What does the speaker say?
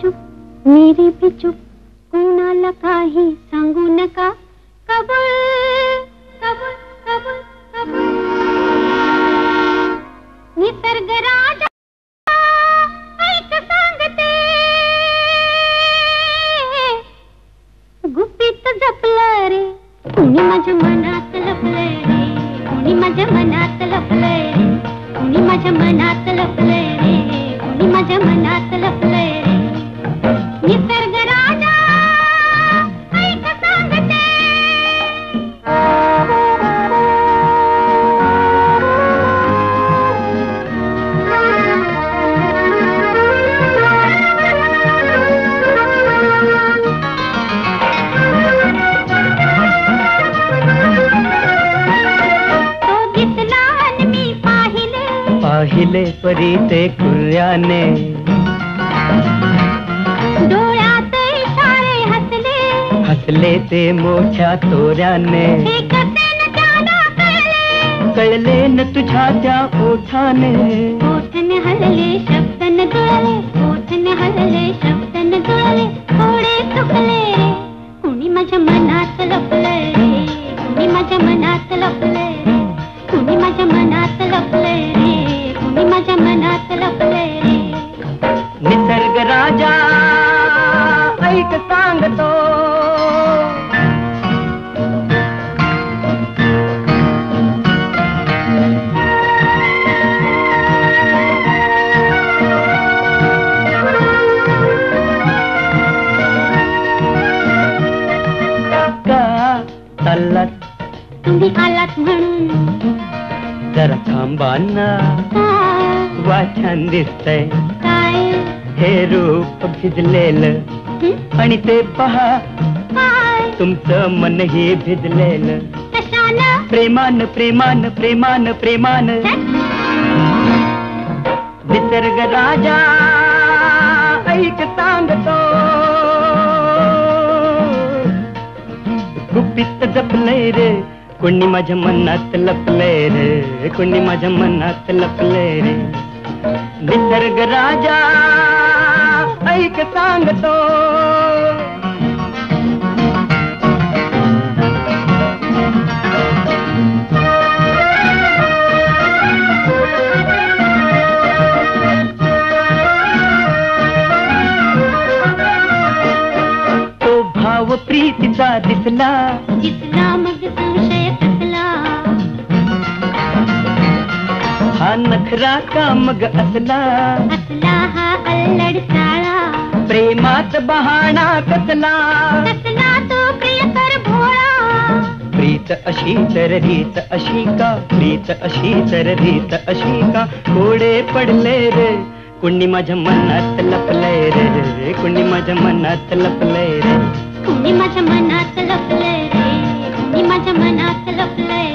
चुप मेरी भी चुप कोणाला काही सांगू नका कबूल कबूल कबूल कबूल निसर्ग राजा ऐक सांगते गुपित जपलं रे कुणी माझ्या मनात लपलंय रे कुणी माझ्या मनात लपलंय रे कुणी माझ्या मनात लपलंय रे कुणी माझ्या मनात लपलंय रे निसर्ग राजा ऐक सांगते पाहिले परी ते कुर्याने डोळ्यात इशारे हसले हसले ते मोठ्या तोऱ्याने कळले न तुझ्या त्या ओठाने ओठने हलले शब्दन जुळले ओठने हलले शब्दन जुळले थोडे चुकले रे कुणी माझ्या मनात लपलंय रे कुणी माझ्या मनात लपलंय रे कुणी माझ्या मनात लपलंय रे कुणी माझ्या मनात लपलंय रे निसर्ग राजा ऐक सांगतो का चाललात तुम्ही आलात म्हणून जरा थांबा ना वा छान दिसतंय काय हे रूप भिजलेलं आणि ते पहा काय तुमचं मनही भिजलेलं कशानं प्रेमान प्रेमान प्रेमान प्रेमान निसर्ग राजा ऐक सांगतो गुपित जपलंय रे कुणी माझ्या मनात लपलंय रे कुणी माझ्या मनात लपलंय रे निसर्ग राजा ऐक सांगतो तो भाव प्रीतीचा दिसला दिसला मग संशय कसला हा नखरा का मग असला असला हा अल्लड साळा प्रेमात बहाणा कसला कसला तो प्रियकर भोळा प्रीत अशी तर रीत अशी का प्रीत अशी तर रीत अशी का कोडे पडले रे कुणी माझ्या मनात लपलंय रे कुणी माझ्या मनात लपलंय रे कुणी माझ्या मनात लपलंय रे कुणी माझ्या मनात लपलंय